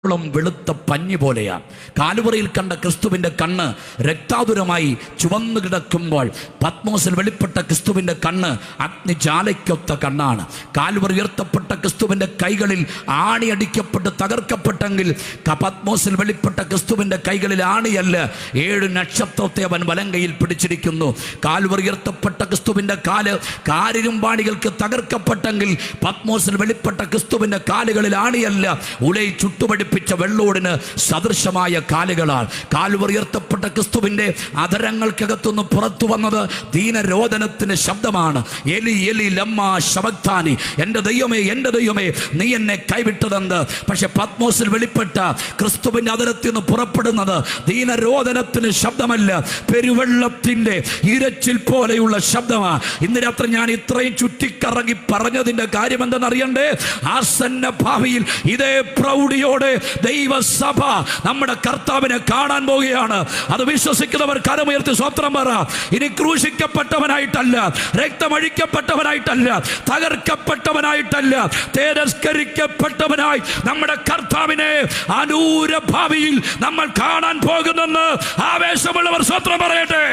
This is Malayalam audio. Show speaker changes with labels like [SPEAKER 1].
[SPEAKER 1] വെളുത്ത പഞ്ഞി പോലെയാണ്. കാലുവറിയിൽ കണ്ട ക്രിസ്തുവിൻ്റെ കണ്ണ് രക്താതുരമായി ചുവന്നു കിടക്കുമ്പോൾ പത്മോസിൽ വെളിപ്പെട്ട ക്രിസ്തുവിൻ്റെ കണ്ണ് അഗ്നിജാലയ്ക്കൊത്ത കണ്ണാണ്. കാലുവറി ഉയർത്തപ്പെട്ട ക്രിസ്തുവിൻ്റെ കൈകളിൽ ആണിയടിക്കപ്പെട്ട് തകർക്കപ്പെട്ടെങ്കിൽ പത്മോസിൽ വെളിപ്പെട്ട ക്രിസ്തുവിൻ്റെ കൈകളിൽ ആണിയല്ല, 7 നക്ഷത്രത്തെ അവൻ വലങ്കയിൽ പിടിച്ചിരിക്കുന്നു. കാലുവറി ഉയർത്തപ്പെട്ട ക്രിസ്തുവിൻ്റെ കാല് കാരിരുമ്പാണികൾക്ക് തകർക്കപ്പെട്ടെങ്കിൽ പത്മോസിൽ വെളിപ്പെട്ട ക്രിസ്തുവിൻ്റെ കാലുകളിൽ ആണിയല്ല, ഉലൈ ചുട്ടുപടി വെള്ളോടിന് സദൃശമായ കാലുകളാൽ. കാലുവറി ഉയർത്തപ്പെട്ട ക്രിസ്തുവിന്റെ അധരങ്ങൾക്കകത്തുനിന്ന് പുറത്തു വന്നത് ദീനരോദനത്തിന്റെ ശബ്ദമാണ്. എലി എലി ലമ്മ ശബക്താനി, എൻ്റെ ദൈവമേ എൻ്റെ ദൈവമേ നീ എന്നെ കൈവിട്ടതെന്ത്. പക്ഷെ പത്മോസിൽ വെളിപ്പെട്ട ക്രിസ്തുവിന്റെ അധരത്തിൽ നിന്ന് പുറപ്പെടുന്നത് ദീനരോദനത്തിന് ശബ്ദമല്ല, പെരുവെള്ളത്തിന്റെ ഇരച്ചിൽ പോലെയുള്ള ശബ്ദമാണ്. ഇന്ന് രാത്രി ഞാൻ ഇത്രയും ചുറ്റിക്കറങ്ങി പറഞ്ഞതിന്റെ കാര്യം എന്തെന്നറിയണ്ടേ? ആസന്ന ഭാവിയിൽ ഇതേ പ്രൗഢിയോടെ ദൈവസഭ നമ്മുടെ കർത്താവിനെ കാണാൻ പോവുകയാണ്. അത് വിശ്വസിക്കുന്നവർ കരമുയർത്തി സ്വത്രം പറ. ഇനി ക്രൂശിക്കപ്പെട്ടവനായിട്ടല്ല, രക്തമഴിക്കപ്പെട്ടവനായിട്ടല്ല, തകർക്കപ്പെട്ടവനായിട്ടല്ല, തിരസ്കരിക്കപ്പെട്ടവനായി നമ്മുടെ കർത്താവിനെ അനൂര ഭാവിയിൽ നമ്മൾ കാണാൻ പോകുന്നെന്ന് ആവേശമുള്ളവർ സ്വത്രം പറയട്ടെ.